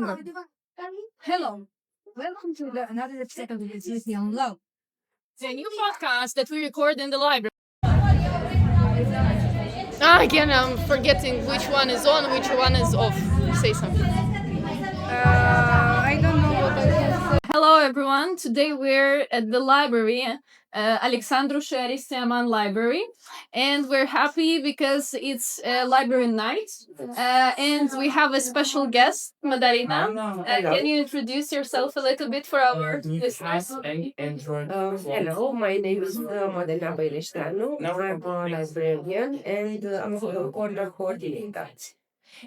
Hello, welcome to another episode of the Județeană Love. The new podcast that we record in the library. Again, I'm forgetting which one is on, which one is off. Say something. I don't know what I can say. Hello, everyone. Today we're at the library, Alexandru Aristia Aman Library, and we're happy because it's library night, and we have a special guest, Madarina. Can you introduce yourself a little bit for our listeners? Hello, my name is Madalina Baileșteanu. I'm a librarian and I'm a corner coordinator.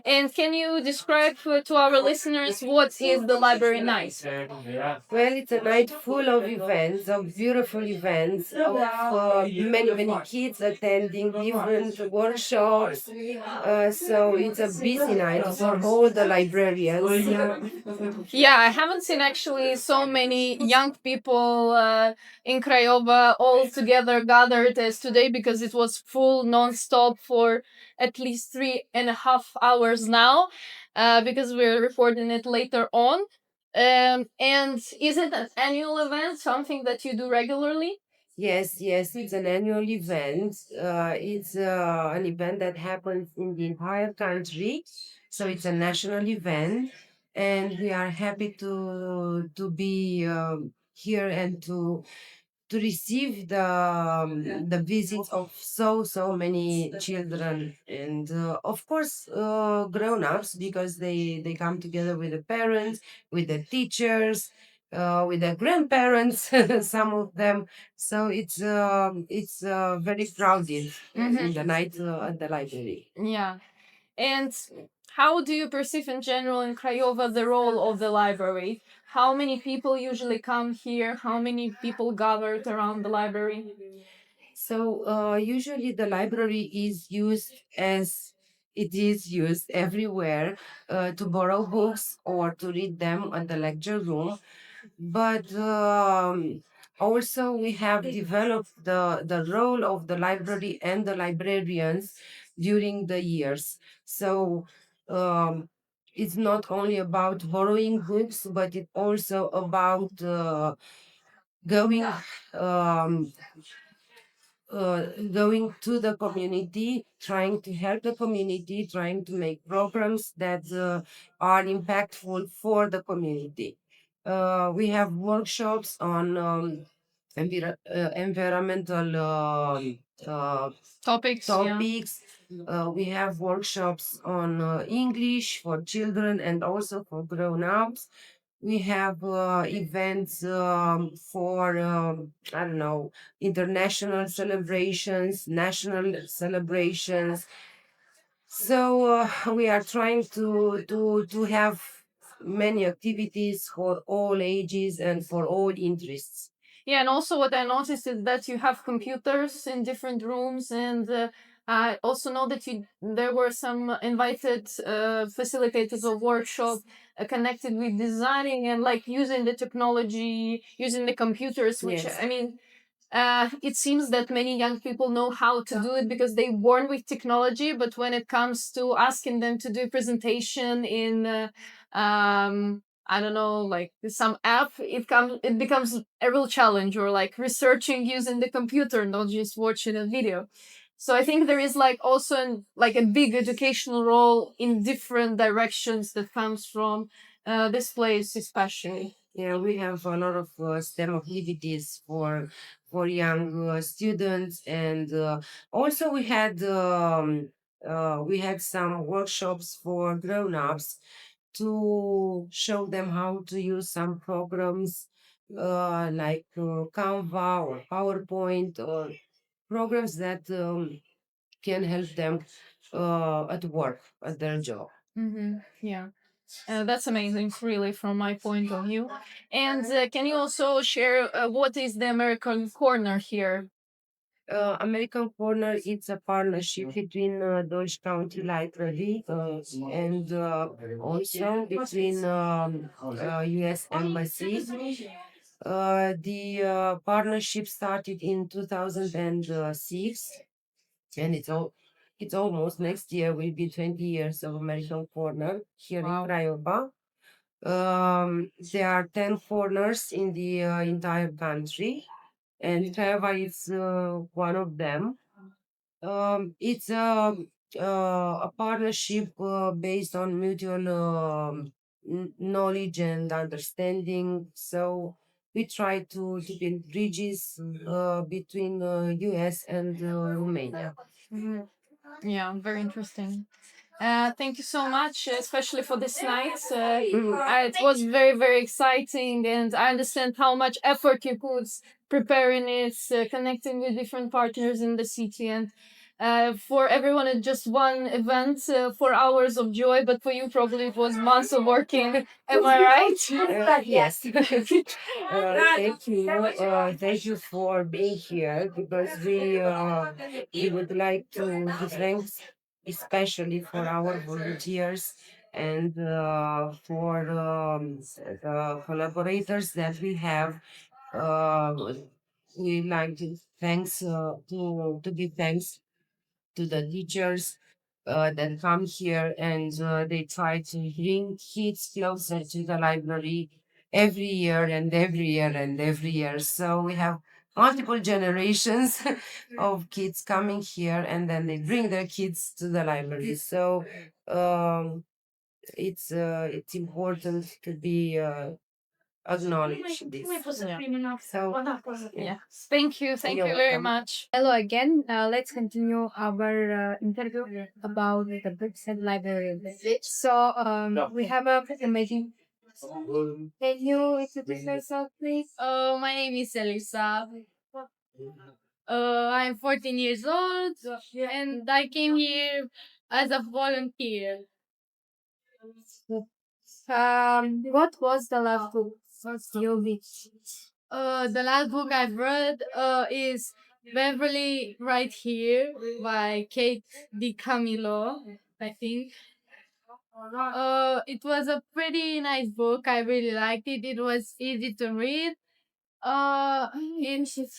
And can you describe to our listeners what is the library night? Well, it's a night full of events, of beautiful events, of many kids attending different workshops. So it's a busy night for all the librarians. Yeah, I haven't seen actually so many young people in Craiova all together gathered as today because it was full non-stop for at least 3.5 hours now, because we're recording it later on. And is it an annual event, something that you do regularly? Yes, it's an annual event. It's an event that happens in the entire country. So it's a national event. And we are happy to be here and to receive the visits of so many children and of course grown-ups, because they come together with the parents, with the teachers, with the grandparents, some of them. So it's very crowded in the night at the library. Yeah. And how do you perceive in general in Craiova the role of the library? How many people usually come here? How many people gathered around the library? So usually the library is used as it is used everywhere, to borrow books or to read them at the lecture room. But also we have developed the role of the library and the librarians during the years. So it's not only about borrowing books, but it's also about going um, going to the community, trying to help the community, trying to make programs that are impactful for the community. We have workshops on environmental Topics. topics. We have workshops on English for children and also for grown-ups. We have events for I don't know, international celebrations, national celebrations. So we are trying to have many activities for all ages and for all interests. Yeah, and also what I noticed is that you have computers in different rooms, and I also know that there were some invited facilitators of workshop connected with designing and like using the technology, using the computers, which Yes. I mean, it seems that many young people know how to do it because they born with technology, but when it comes to asking them to do a presentation in I don't know, like some app, it becomes a real challenge, or like researching using the computer, not just watching a video. So I think there is like also like a big educational role in different directions that comes from this place especially. Yeah, we have a lot of STEM activities for young students, and also we had some workshops for grown-ups to show them how to use some programs like Canva or PowerPoint, or programs that can help them at work, at their job. Mm-hmm. Yeah. That's amazing, really, from my point of view. And can you also share what is the American Corner here? American Corner, it's a partnership between Dodge County Library and also between U.S. Embassy. The partnership started in 2006, and it's almost next year will be 20 years of American Corner here in Craiova. There are 10 corners in the entire country, and Craiova is one of them. It's a partnership based on mutual knowledge and understanding. So we try to build bridges between US and Romania. Mhm. Yeah, very interesting. Thank you so much, especially for this night. It was very, very exciting, and I understand how much effort you put preparing it, connecting with different partners in the city, and for everyone, it's just one event, 4 hours of joy, but for you, probably it was months of working. Am I right? Yes. Thank you for being here because we would like to thank especially for our volunteers and for the collaborators that we have. Uh, we like to thanks to give thanks to the teachers that come here and they try to bring kids closer to the library every year and every year and every year. So we have multiple generations of kids coming here and then they bring their kids to the library. So um, it's important to be acknowledge this. Yeah. So Yeah. Thank you. Thank you're you very welcome. much. Hello again. Let's continue our interview about the books and library. So we have a amazing. Can you introduce yourself, please? My name is Elisa. I'm 14 years old, and I came here as a volunteer. What was the last book first you read? The last book I've read is Beverly Right Here by Kate DiCamillo, I think. It was a pretty nice book. I really liked it. It was easy to read. It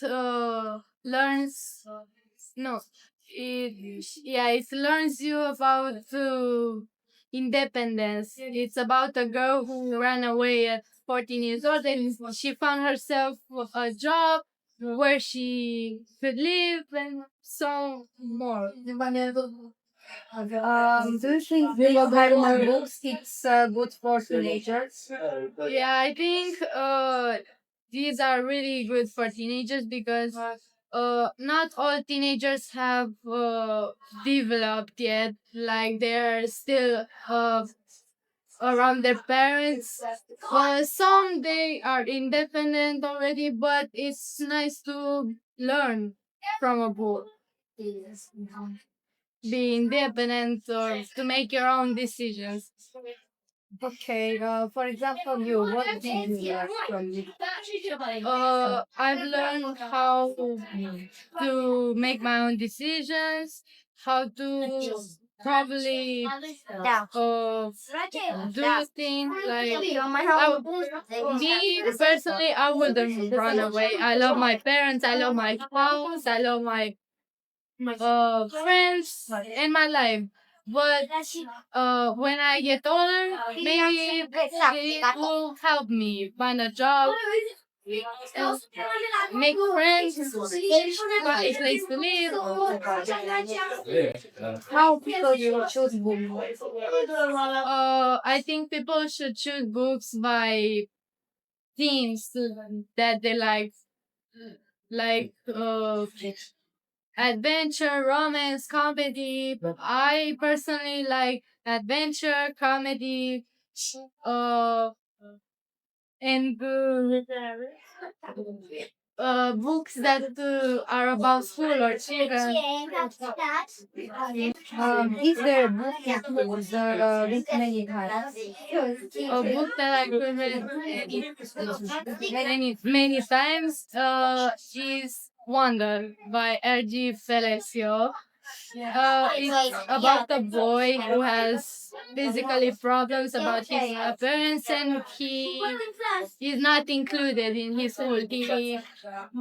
learns no, it learns you about independence. It's about a girl who ran away at 14 years old and she found herself a job where she could live and so more. Do you think real Bible books it's good for teenagers? Yeah, I think these are really good for teenagers because not all teenagers have developed yet. Like they're still around their parents. Some they are independent already, but it's nice to learn from a book. Be independent or to make your own decisions. Okay. For example, what did you learn from it? I've learned how to make my own decisions, how to probably do things like me personally. I wouldn't run away. I love my parents. I love my spouse. I love my friends and my life. But when I get older, maybe it will help me find a job, make friends, find a place to live. How people you choose books? I think people should choose books by themes that they like adventure, romance, comedy. I personally like adventure, comedy, uh, and books that are about school or children. Is there a book that was read many times? A book that I could read many times is Wonder by R.G. Felicio. It's about a boy who has physically problems about his appearance and he is not included in his school. He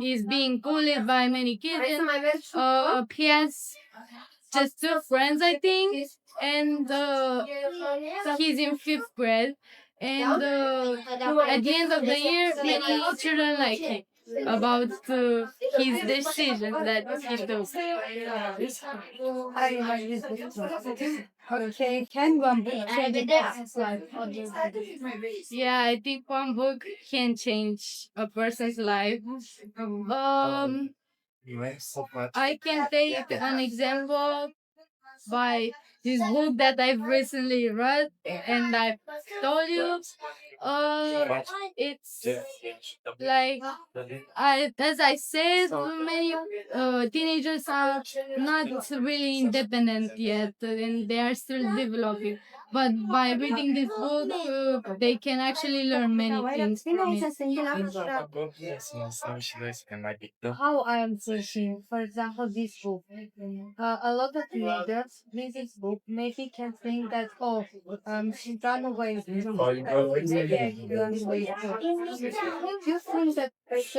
is being bullied by many kids. And, he has just two friends, I think, and he's in fifth grade. And at the end of the year, many children like him about his decision that he took. Okay, can one book change a person's life? Yeah, I think one book can change a person's life. I can take an example by this book that I've recently read and I've told you. It's like as I said, many teenagers are not really independent yet, and they are still developing. But by reading this book, they can actually learn many things from it. How I am thinking, for example, this book. A lot of readers read this book maybe can think that she ran away. Do you think that it's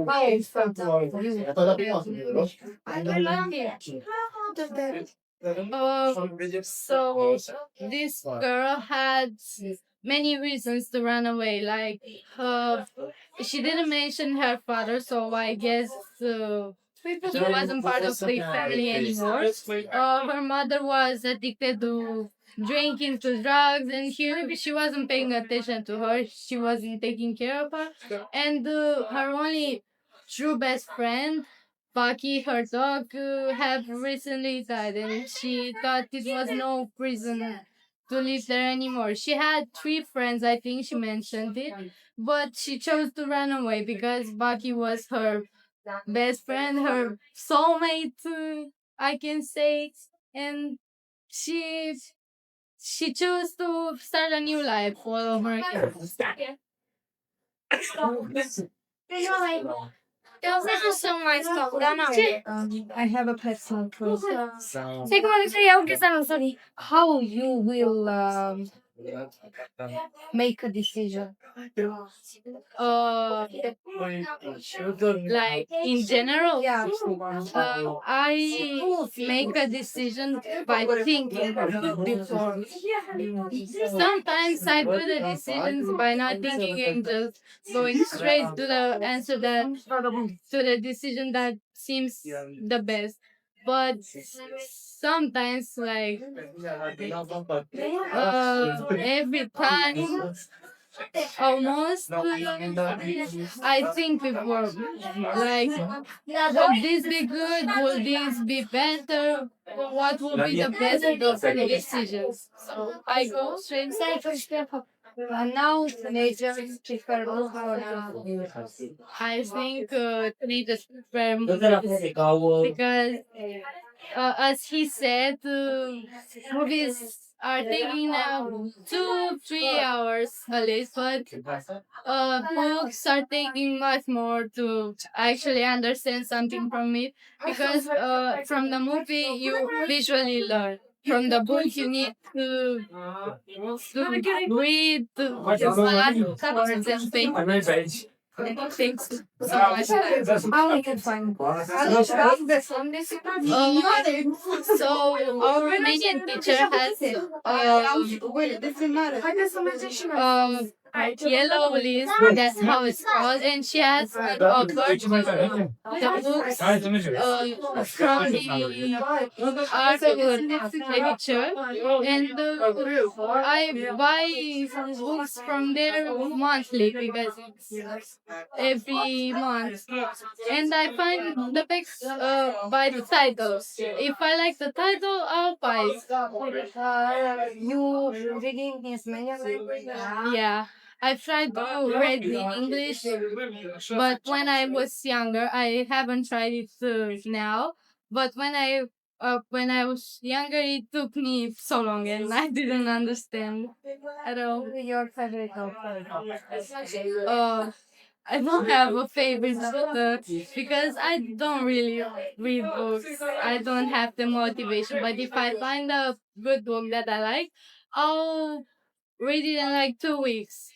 biased from you? I don't like it. So this girl had many reasons to run away. Like she didn't mention her father, so I guess he wasn't part of the family anymore. Her mother was addicted to drinking, to drugs, and she wasn't paying attention to her. She wasn't taking care of her, and her only true best friend, Bucky, her dog, have recently died, and she thought it was no reason to live there anymore. She had three friends, I think she mentioned it, but she chose to run away because Bucky was her best friend, her soulmate, I can say, and she she chose to start a new life all over again. I have a personal question. How you will make a decision? Like in general, Yeah. I make a decision by thinking before. Sometimes I do the decisions by not thinking and just going straight to the answer that to the decision that seems the best. But sometimes, like every time, almost, I think before, like, would this be good? Would this be better? What would be the best of those decisions? So I go straight. And now teenagers prefer books or not? I think teenagers prefer movies because, as he said, movies are taking now 2-3 hours at least, but books are taking much more to actually understand something from it because from the movie you visually learn. From the book you need to read the words and things. Thanks so much. How we can find books? So our Romanian teacher has yellow list, that's how it's called, and she has offered the books from the art literature, and I buy books from there monthly because it's every month, and I find the books by the titles. If I like the title, I'll buy it. You reading in Spanish? Yeah. I've tried to read in English, but when I was younger, I haven't tried it now. But when I was younger, it took me so long, and I didn't understand at all. Your favorite author? I don't have a favorite author because I don't really read books. I don't have the motivation. But if I find a good book that I like, I'll read it in like 2 weeks.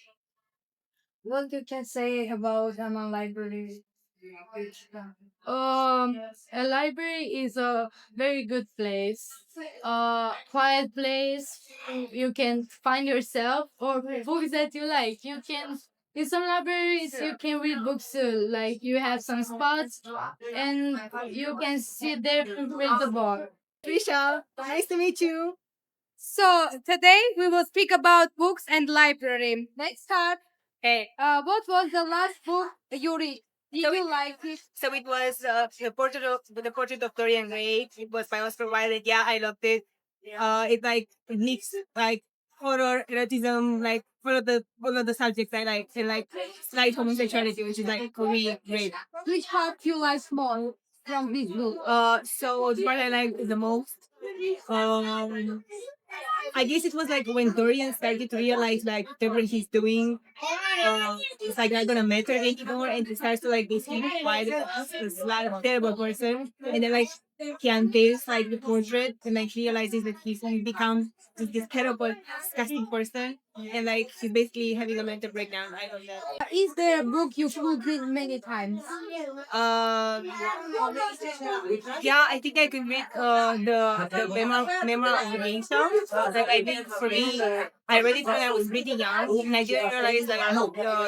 What you can say about Aman Library? A library is a very good place, quiet place. You can find yourself or books that you like. You can in some libraries you can read books too. Like you have some spots and you can sit there and read the book. Trisha, nice to meet you. So today we will speak about books and library. Let's start. Hey. What was the last book you read? Did you like it? So it was the portrait of Dorian Gray. It was by Oscar Wilde. Yeah, I loved it. It mixed like horror, erotism, like one of the subjects I like, and like slight homosexuality, which is like really great. Which part you like more from this book? So the part I like the most, um, I guess it was like when Dorian started to realize like whatever he's doing, it's like not gonna matter anymore, and he starts to like basically fight this like terrible person, and then like he unveils like the portrait, and like realizes that he becomes this terrible, disgusting person, and like he's basically having a mental breakdown. I love that. Is there a book you could read many times? Yeah, I think I could read the memoir of the Angel. Like I think for me, I read it when I was really young, and I didn't realize like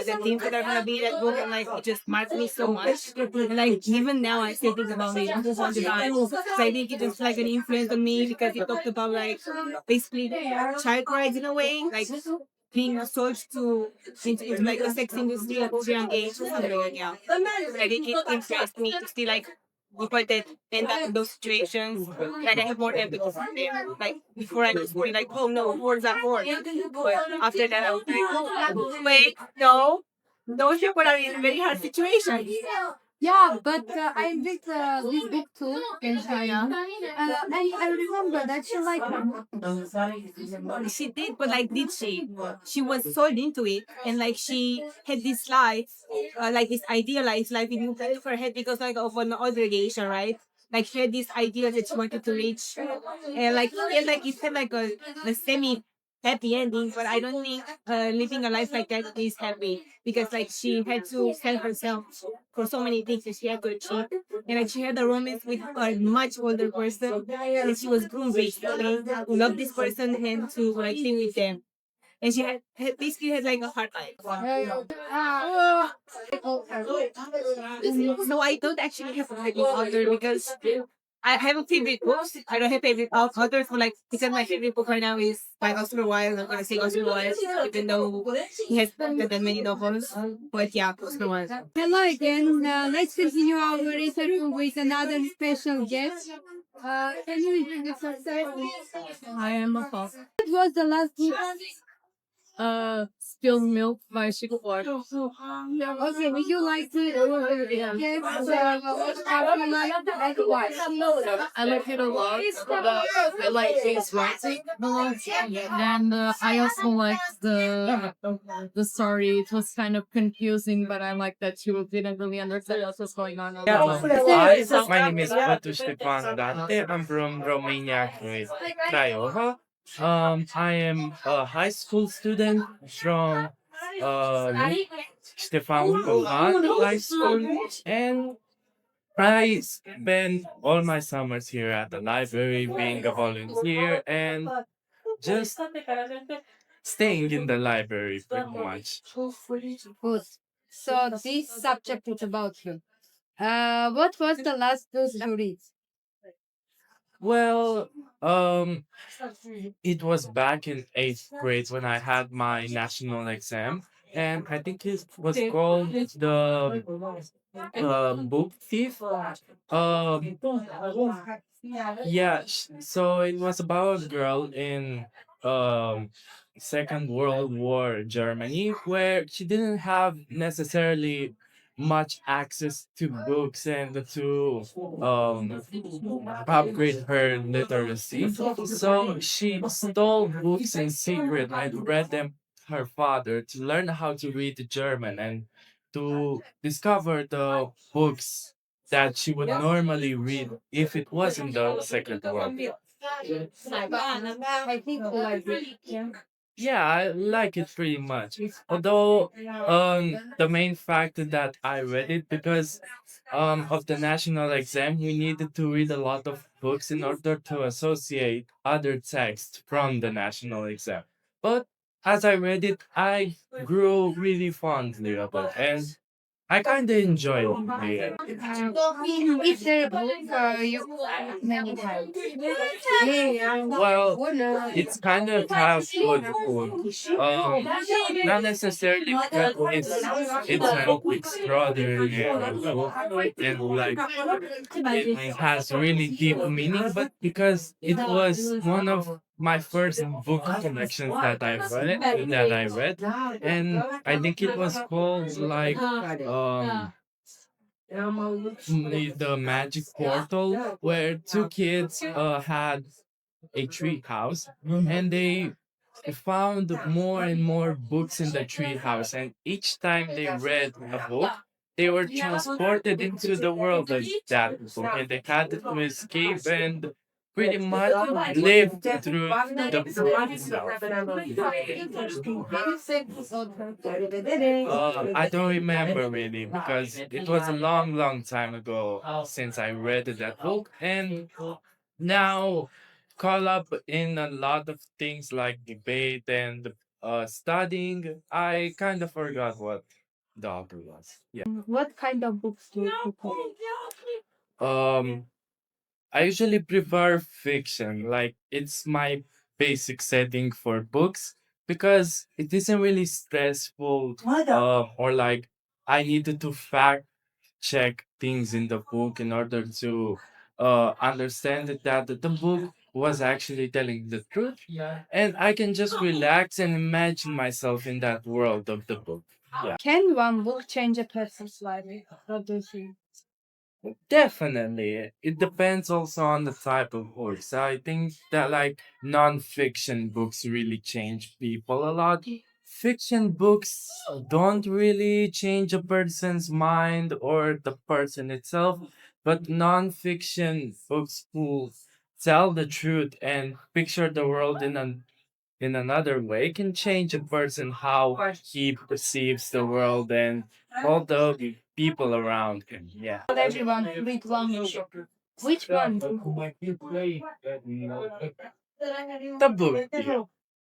the themes that are gonna be in that book, and like it just marked me so much. And like even now, I still think about it all the time. So I think it was like an influence on me because it talked about like basically child rights in a way, like being sold into like the sex industry at a young age. Something like that, yeah. I think it influenced me to see like people that end up in those situations, and I have more empathy for them. Like before, I was be like, oh no, words are words. But after that, I was like, oh, wait, no, those people are in very hard situations. Yeah, but I read this book too in China, and I remember that she liked it. She did, but like, did she? She was sold into it, and like she had this life, like this idealized life in her head because like of an obligation, right? Like she had this idea that she wanted to reach, and like it had like a semi happy ending, but I don't think living a life like that is happy because like she had to sell herself for so many things that she had to achieve, and like she had a romance with a much older person, and she was groomed basically to love this person and to like live with them. And she basically had like a hard life. No, I don't actually have a favorite author because I have a favorite books. I don't have favorite authors. For like, because my favorite book right now is by Oscar Wilde. I'm gonna say Oscar Wilde, even though he has done many novels. But yeah, Oscar Wilde. Hello again. Let's continue our interview with another special guest. Can you introduce yourself? I am a What was the last book? Spilled milk by Sugar Boy. Okay, would you like to give how you like and why? I like it a lot. I like his writing a lot, and I also like the story. It was kind of confusing, but I like that you didn't really understand what was going on. Hi, my name is Batu Stefan Dante. I'm from Romania, Craiova. I am a high school student from Stefan Covan High School, and I spend all my summers here at the library being a volunteer and just staying in the library pretty much. Good. So this subject is about you. What was the last book you read? Well, it was back in eighth grade when I had my national exam, and I think it was called the book thief. Yeah, so it was about a girl in um Second World War Germany where she didn't have necessarily much access to books and to upgrade her literacy. So she stole books in secret and read them to her father to learn how to read German and to discover the books that she would normally read if it wasn't the Second World War. I think the library. Yeah. Yeah, I like it pretty much. Although the main factor that I read it because of the national exam, we needed to read a lot of books in order to associate other texts from the national exam. But as I read it, I grew really fondly of it, and I kind of enjoy it. Is there a book you many times? Well, it's kind of half good food. Not necessarily because it's an extraordinary book and like it has really deep meaning, but because it was one of my first book collections that I read, and I think it was called like the Magic Portal, where two kids had a tree house and they found more and more books in the tree house, and each time they read a book they were transported into the world of that book, and they had to escape and pretty much live through the book itself. I don't remember really because it was a long, long time ago since I read that book, and now caught up in a lot of things like debate and studying. I kind of forgot what the author was. Yeah. What kind of books do you prefer? Um, I usually prefer fiction. Like it's my basic setting for books because it isn't really stressful. Or like I needed to fact check things in the book in order to understand that the book was actually telling the truth. And I can just relax and imagine myself in that world of the book. Yeah. Can one book change a person's life? What do you think? Definitely. It depends also on the type of books. I think that like non-fiction books really change people a lot. Fiction books don't really change a person's mind or the person itself, but non-fiction books who tell the truth and picture the world in another way can change a person how he perceives the world and all the people around him. Yeah. Not everyone read one book. Which one? The book, yeah.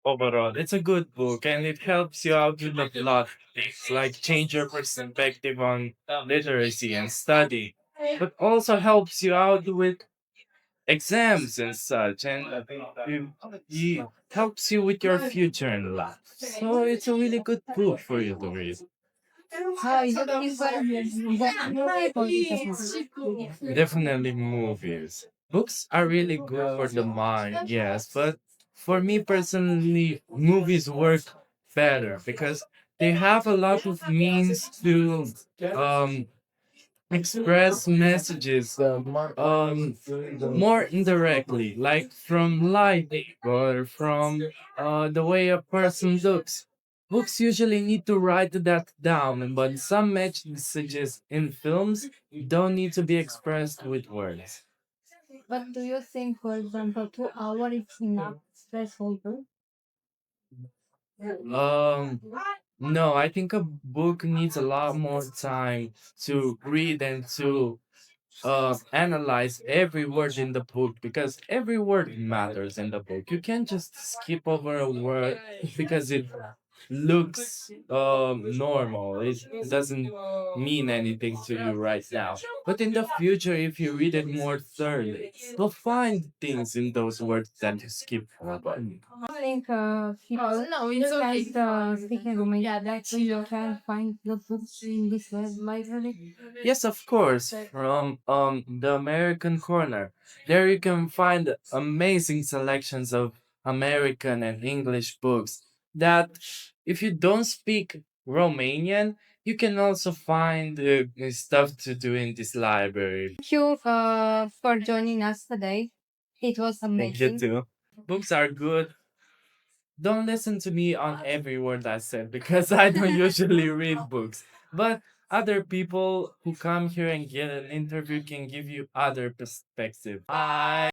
Overall, it's a good book and it helps you out with a lot of things like change your perspective on literacy and study, but also helps you out with exams and such, and it helps you with your future in life. So it's a really good book for you to read. How is it different? Definitely movies. Books are really good for the mind, yes, but for me personally, movies work better because they have a lot of means to um express messages more indirectly, like from lighting or from the way a person looks. Books usually need to write that down, but some messages in films don't need to be expressed with words. But do you think, for example, 2 hours is enough stressful? Um, no, I think a book needs a lot more time to read and to analyze every word in the book because every word matters in the book. You can't just skip over a word because it looks normal. It doesn't mean anything to you right now. But in the future, if you read it more thoroughly, you'll find things in those words that you skip over. I think people No, it's okay. like speaking Romanian, that you can find the books in this library. Yes, of course. From the American Corner, there you can find amazing selections of American and English books that, if you don't speak Romanian, you can also find stuff to do in this library. Thank you for joining us today. It was Thank you amazing. too. Books are good. Don't listen to me on every word I said because I don't usually read books. But other people who come here and get an interview can give you other perspective. Bye.